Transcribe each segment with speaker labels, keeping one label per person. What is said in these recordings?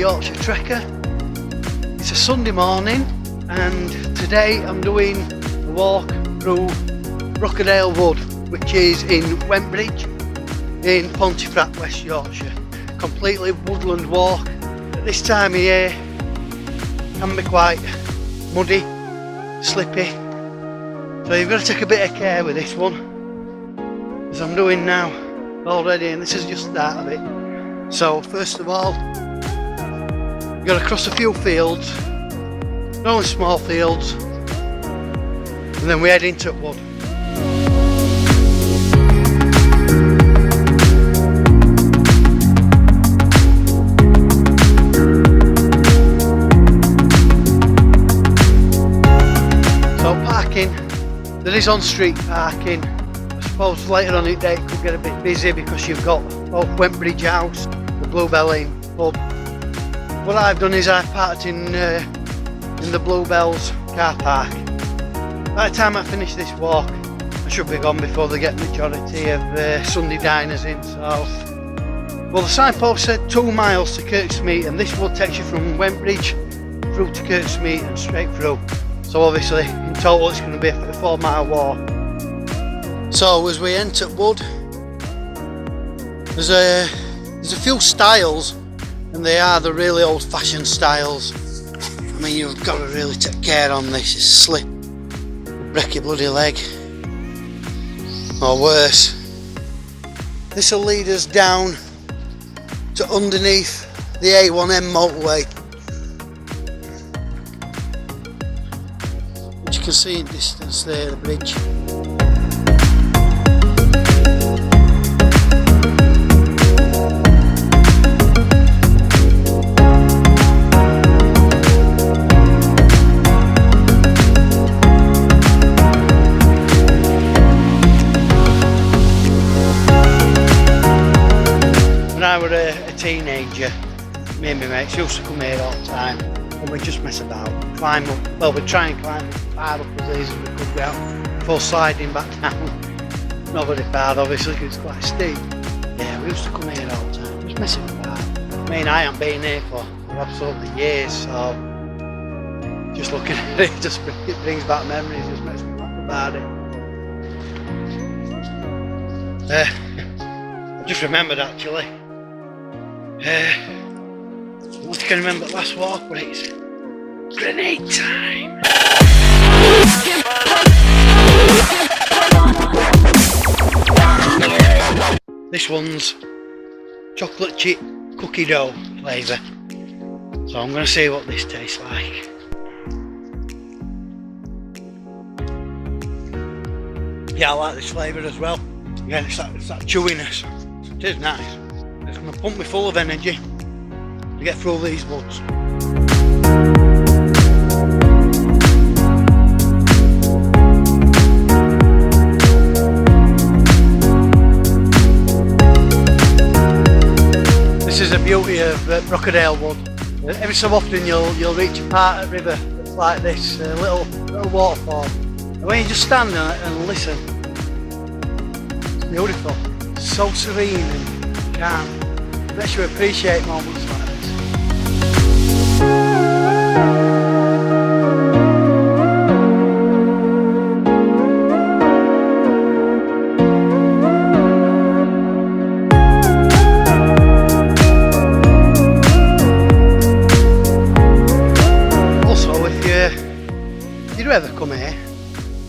Speaker 1: Yorkshire Trekker. It's a Sunday morning and today I'm doing a walk through Brockadale Woods, which is in Wentbridge in Pontefract, West Yorkshire. Completely woodland walk. At this time of year can be quite muddy, slippy, so you've got to take a bit of care with this one, as I'm doing now already, and this is just the start of it. So first of all, you've got to cross a few fields, only small fields, and then we head into the wood. So parking, there is on-street parking. I suppose later on in the day it could get a bit busy because you've got both Wentbridge House, the Bluebell Inn pub. What I've done is I've parked in the Bluebell's car park. By the time I finish this walk, I should be gone before they get the majority of Sunday diners in. So, well, the signpost said 2 miles to Kirk Smeaton. This will take you from Wentbridge through to Kirk Smeaton, straight through. So obviously, in total, it's going to be a 4-mile walk. So as we enter Wood, there's a few styles, and they are the really old-fashioned styles. I mean, you've got to really take care on this. It's slip, break your bloody leg, or worse. This will lead us down to underneath the A1M motorway, which you can see in distance there, the bridge. When I was a teenager, me and my mates used to come here all the time and we'd just mess about, climb up, well we'd try and climb as far up as easy as we could without full sliding back down. Not very far obviously because it's quite steep. Yeah, we used to come here all the time, just messing about. I mean, I haven't been here for absolutely years, so just looking at it, it brings back memories, just makes me laugh about it. I just remembered actually. I can remember the last walk, but it's grenade time. This one's chocolate chip cookie dough flavour, so I'm going to see what this tastes like. Yeah, I like this flavour as well. Again, it's that chewiness. It is nice. It's going to pump me full of energy to get through these woods. This is the beauty of Brockadale Wood. Every so often you'll reach a part of the river that's like this, a little waterfall. And when you just stand and listen, it's beautiful. It's so serene and calm. It makes you appreciate moments like this. Also, if you do ever come here,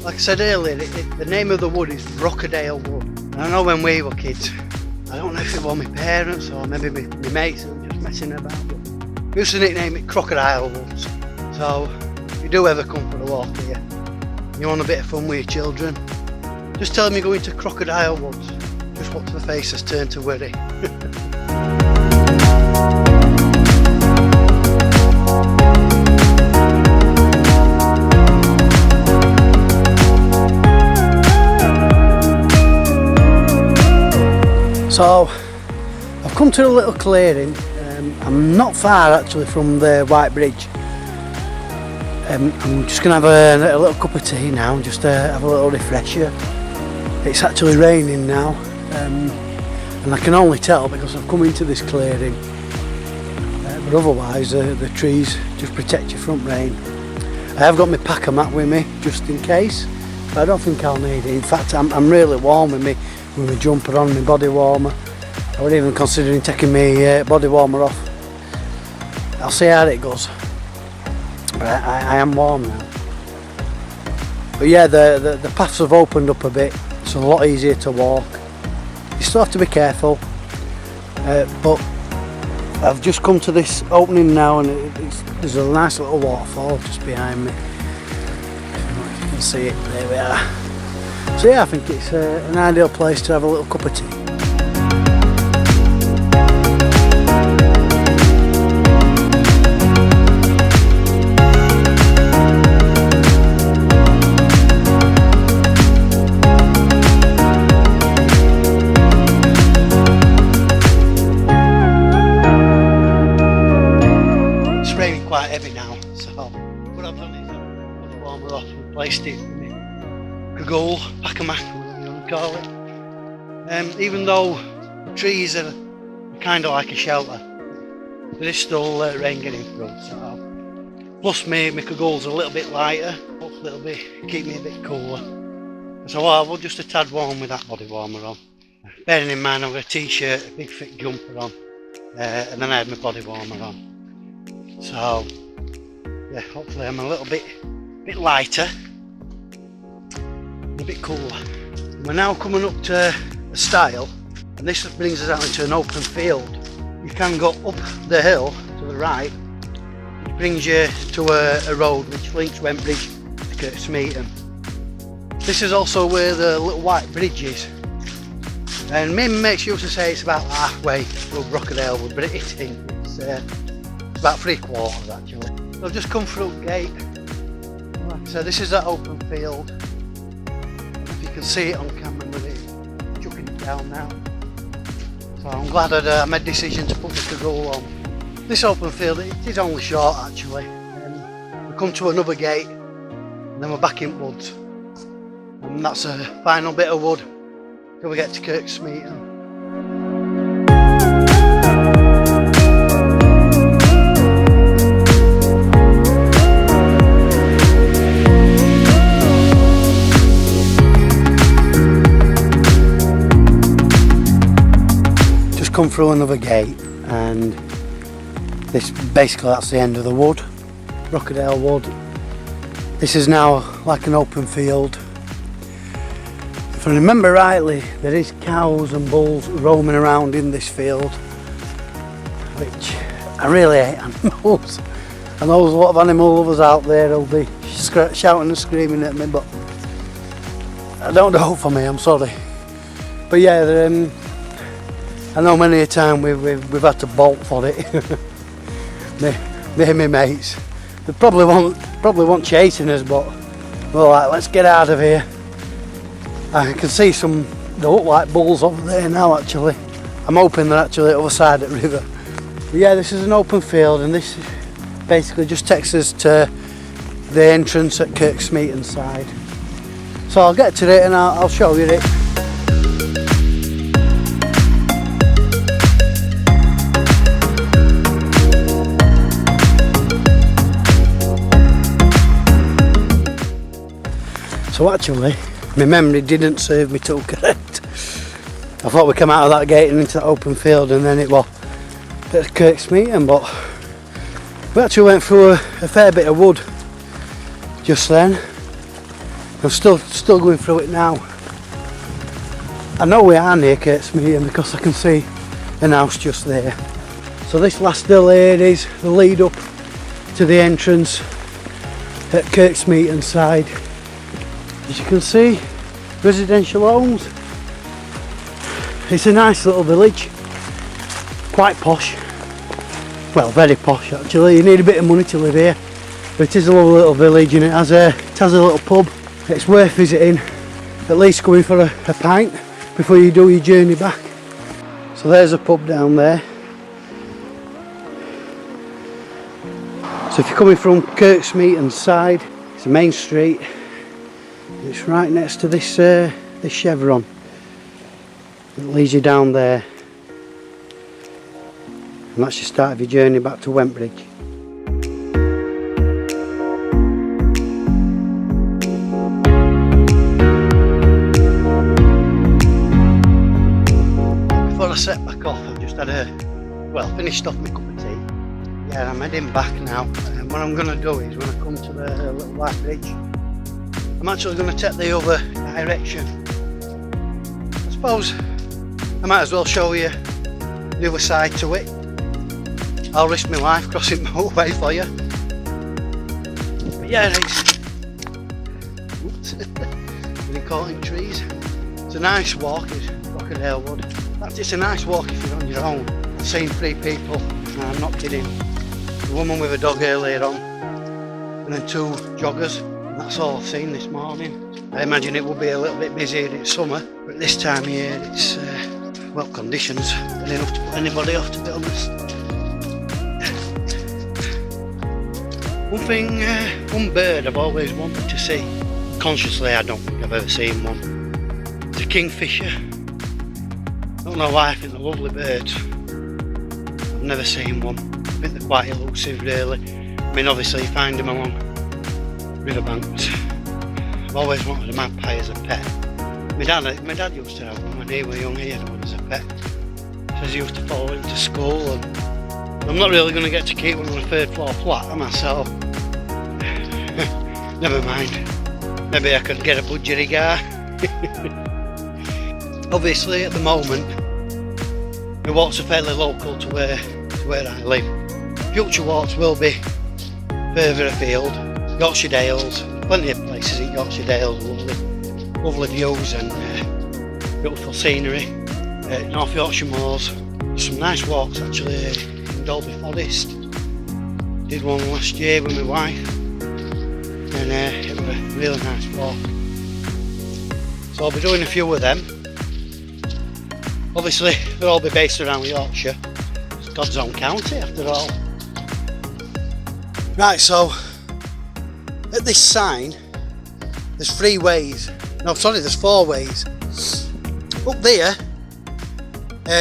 Speaker 1: like I said earlier, the name of the wood is Brockadale Wood. And I know when we were kids, I don't know if it was my parents or maybe my mates who were just messing about, but we used to nickname it Crocodile Woods. So if you do ever come for a walk here, and you want a bit of fun with your children, just tell them you're going to Crocodile Woods. Just watch the faces turn to worry. So I've come to a little clearing. I'm not far actually from the White Bridge. I'm just going to have a little cup of tea now and just have a little refresher. It's actually raining now, and I can only tell because I've come into this clearing but otherwise the trees just protect you from rain. I have got my packer mat with me just in case, but I don't think I'll need it. In fact, I'm really warm with my jumper on, my body warmer. I wasn't even considering taking my body warmer off. I'll see how it goes. But I am warm now. But yeah, the paths have opened up a bit. It's a lot easier to walk. You still have to be careful, but I've just come to this opening now, and there's a nice little waterfall just behind me. You can see it, there we are. So yeah, I think it's an ideal place to have a little cup of tea. Quite heavy now, so what I've done is I've put the warmer off and placed it in the goal, packer mat, whatever you want to call it. Even though the trees are kind of like a shelter, there is still rain getting through. So plus my goal's a little bit lighter, hopefully it'll keep me a bit cooler. So I will just a tad warm with that body warmer on. Bearing in mind I've got a t-shirt, a big thick jumper on, and then I had my body warmer on. So yeah, hopefully I'm a little bit lighter, a bit cooler. We're now coming up to a stile, and this brings us out into an open field. You can go up the hill to the right, which brings you to a road which links Wentbridge to Kirk Smeaton. This is also where the little white bridge is, and me and my mates used to say it's about halfway through Brockadale Woods, but it isn't. It's about 3/4 actually. So I've just come through the gate. Like I said, this is that open field. If you can see it on camera, with it chucking it down now. So I'm glad I made the decision to put the goal on. This open field, it is only short actually. We come to another gate, and then we're back in woods. And that's a final bit of wood till we get to Kirk Smeaton. Come through another gate, and this basically that's the end of the wood, Brockadale Wood. This is now like an open field. If I remember rightly, there is cows and bulls roaming around in this field, which I really hate animals. I know there's a lot of animal lovers out there who'll be shouting and screaming at me, but I don't do it for me, I'm sorry. But yeah, I know many a time we've had to bolt for it. me and my mates. They probably won't chasing us, but we're like, let's get out of here. I can see they look like bulls over there now actually. I'm hoping they're actually the other side of the river. But yeah, this is an open field, and this basically just takes us to the entrance at Kirk Smeaton side. So I'll get to it and I'll show you it. So actually, my memory didn't serve me too correct. I thought we come out of that gate and into the open field, and then it was at Kirk Smeaton, but we actually went through a fair bit of wood just then. I'm still going through it now. I know we are near Kirk Smeaton because I can see an house just there. So this last hill here is the lead up to the entrance at Kirk Smeaton side. As you can see, residential homes. It's a nice little village, quite posh, well, very posh actually. You need a bit of money to live here, but it is a lovely little village, and it has a little pub. It's worth visiting, at least going for a pint before you do your journey back. So there's a pub down there. So if you're coming from Kirk Smeaton side, it's a main street. It's right next to this chevron. It leads you down there. and that's your start of your journey back to Wentbridge. Before I set back off, I've just had finished off my cup of tea. Yeah, I'm heading back now, and what I'm going to do is when I come to the little white bridge, I'm actually going to take the other direction. I suppose I might as well show you the other side to it. I'll risk my life crossing the whole way for you. But yeah, oops, getting caught in trees. It's a nice walk, is Brockadale Wood. It's a nice walk if you're on your own. I've seen 3 people, and I'm not kidding. A woman with a dog earlier on, and then 2 joggers. And that's all I've seen this morning. I imagine it will be a little bit busier in summer, but this time of year it's conditions are enough to put anybody off, to be honest. One bird I've always wanted to see. Consciously, I don't think I've ever seen one. It's a kingfisher. I don't know why, I think they're lovely birds. I've never seen one. I think they're quite elusive, really. I mean, obviously you find them along riverbanks. I've always wanted a magpie as a pet. My dad used to have one when he was young. He had one as a pet. Says he used to follow him to school, and I'm not really going to get to keep one on a 3rd floor flat, am I? So never mind. Maybe I could get a budgerigar. Obviously, at the moment, the walks are fairly local to where I live. Future walks will be further afield. Yorkshire Dales, plenty of places in Yorkshire Dales, lovely views and beautiful scenery. North Yorkshire moors, some nice walks actually in Dolby Forest. Did one last year with my wife, and it was a really nice walk. So I'll be doing a few of them. Obviously they'll all be based around Yorkshire. It's God's own county after all. Right, so at this sign there's 3 ways. No, sorry, there's 4 ways. Up there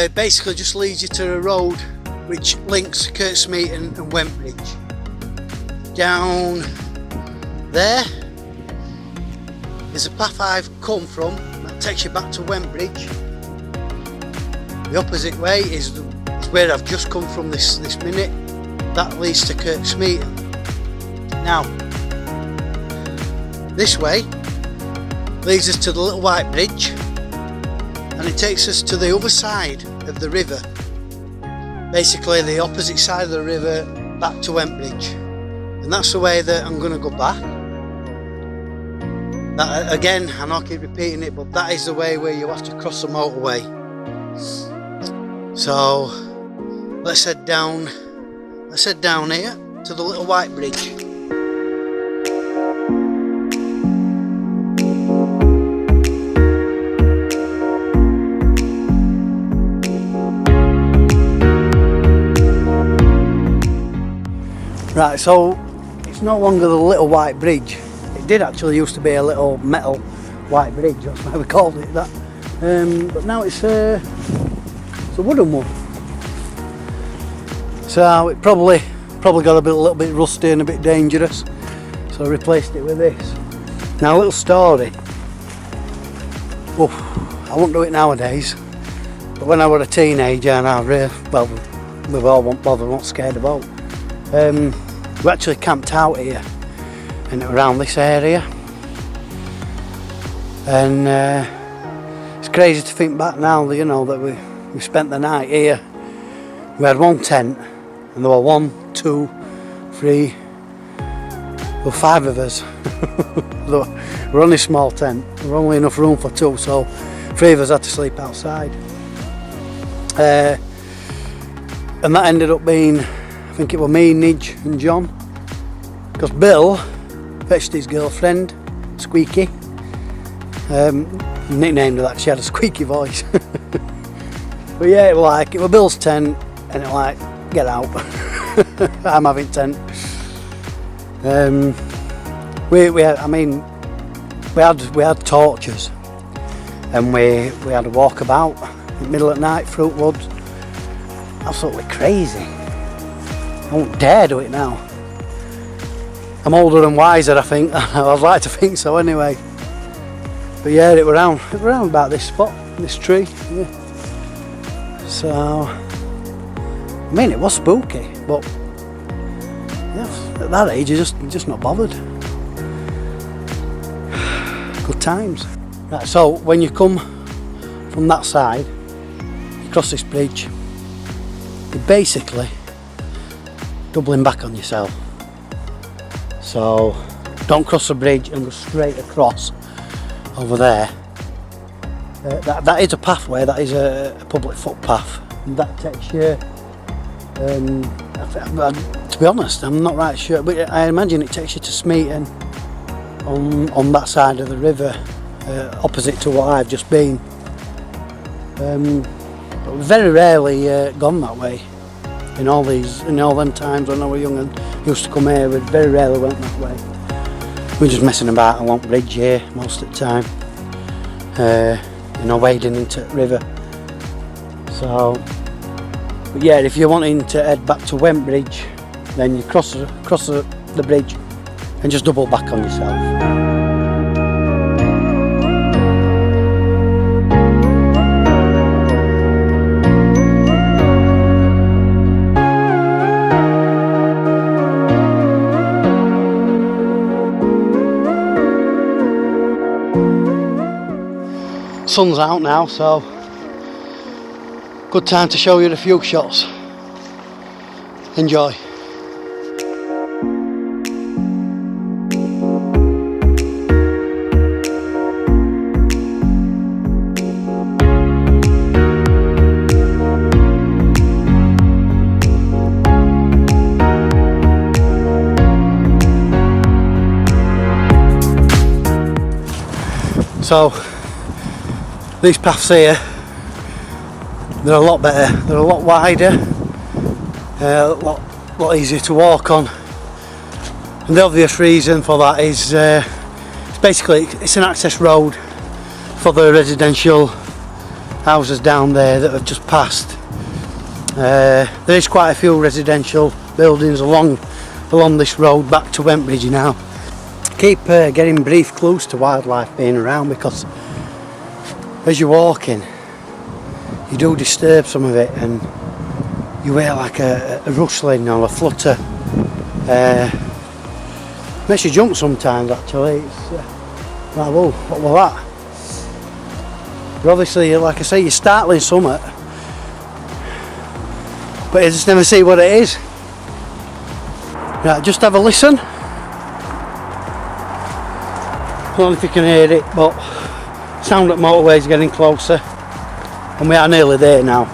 Speaker 1: basically just leads you to a road which links Kirk Smeaton and Wentbridge. Down there is a path I've come from that takes you back to Wentbridge. The opposite way is where I've just come from this minute. That leads to Kirk Smeaton. Now, this way leads us to the little white bridge, and it takes us to the other side of the river. Basically the opposite side of the river back to Wentbridge. And that's the way that I'm going to go back. That, again, I know I keep repeating it, but that is the way where you have to cross the motorway. So let's head down here to the little white bridge. Right, so it's no longer the little white bridge. It did actually used to be a little metal white bridge, that's why we called it that. But now it's a wooden one. So it probably got a little bit rusty and a bit dangerous. So I replaced it with this. Now a little story. Well, I wouldn't do it nowadays. But when I was a teenager and we all weren't scared about. We actually camped out here and around this area, and it's crazy to think back now, you know, that we spent the night here. We had 1 tent, and there were 1, 2, 3, well, 5 of us. We're only a small tent, there were only enough room for 2, so 3 of us had to sleep outside. And that ended up being, I think it was me, Nidge and John, because Bill fetched his girlfriend, Squeaky. Nicknamed her that, she had a squeaky voice. But yeah, it was Bill's tent, and it was like, get out, I'm having tent. We had torches, and we had a walk about in the middle of the night, fruit woods, absolutely crazy. I won't dare do it now. I'm older and wiser, I think. I'd like to think so anyway. But yeah, it were around about this spot, this tree. Yeah. So, I mean, it was spooky, but yeah, at that age, you're just not bothered. Good times. Right, so when you come from that side, you cross this bridge, you're basically doubling back on yourself. So don't cross the bridge and go straight across over there. That is a pathway, that is a public footpath. And that takes you, to be honest, I'm not right sure, but I imagine it takes you to Smeaton on that side of the river, opposite to what I've just been. But we've very rarely gone that way. In all them times when I was young and used to come here, we very rarely went that way. We're just messing about along bridge here most of the time, wading into the river. So, but yeah, if you're wanting to head back to Wentbridge, then you cross the bridge and just double back on yourself. Sun's out now, so good time to show you a few shots. Enjoy. So these paths here, they're a lot better, they're a lot wider, a lot easier to walk on, and the obvious reason for that is it's an access road for the residential houses down there that have just passed. There is quite a few residential buildings along this road back to Wentbridge now. Keep getting brief clues to wildlife being around, because as you're walking you do disturb some of it, and you hear like a rustling or a flutter. Makes you jump sometimes actually. It's like, whoa, what was that? But obviously, like I say, you're startling something, but you just never see what it is. Right, just have a listen. I don't know if you can hear it, but sound at motorway is getting closer, and we are nearly there now.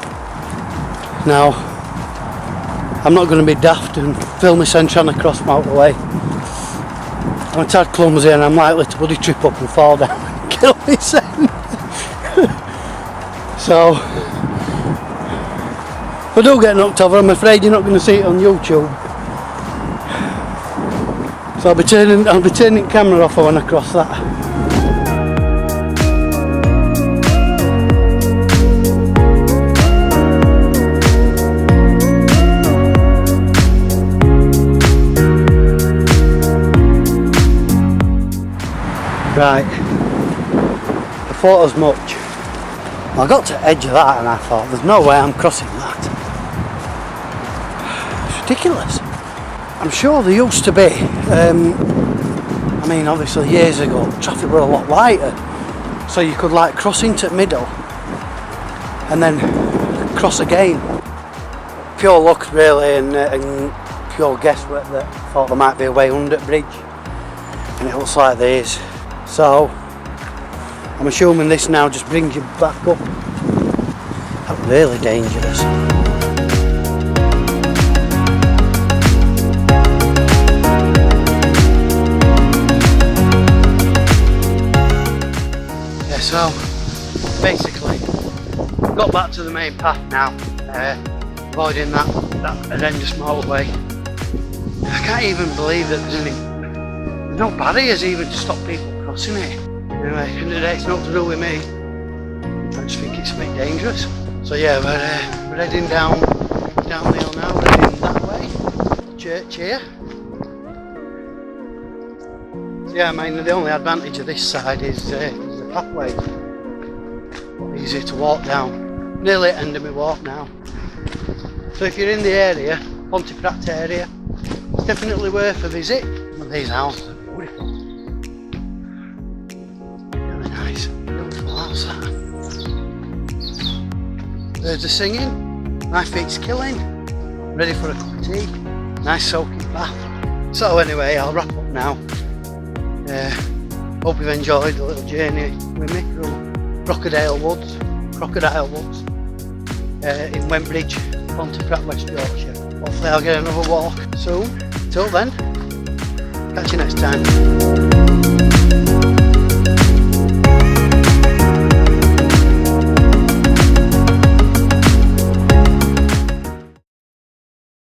Speaker 1: Now, I'm not going to be daft and film this and trying to cross motorway. I'm a tad clumsy and I'm likely to bloody trip up and fall down and kill myself. So, if I do get knocked over, I'm afraid you're not going to see it on YouTube. So I'll be turning the camera off when I cross that. Right, I thought as much. I got to the edge of that and I thought, there's no way I'm crossing that. It's ridiculous. I'm sure there used to be, I mean obviously years ago, traffic were a lot lighter, so you could like cross into the middle and then cross again. Pure luck really, and pure guesswork that I thought there might be a way under the bridge, and it looks like there is. So I'm assuming this now just brings you back up. That's really dangerous. Yeah, so basically got back to the main path now, avoiding that horrendous motorway. I can't even believe that there's no barriers even to stop people crossing it. Anyway, at the end of the day, it's not to do with me. I just think it's a bit dangerous. So yeah, we're heading down down the hill now, heading that way. Church here. So yeah, I mean, the only advantage of this side is the pathway. Easy to walk down. Nearly at the end of my walk now. So if you're in the area, Pontefract area, it's definitely worth a visit. Well, these houses are beautiful. Really nice. Beautiful outside. Birds are singing. My feet's killing. Ready for a cup of tea. Nice soaking bath. So anyway, I'll wrap up now. Hope you've enjoyed the little journey with me through Brockadale Woods, in Wentbridge, Pontefract, West Yorkshire. Hopefully I'll get another walk soon. Till then, catch you next time.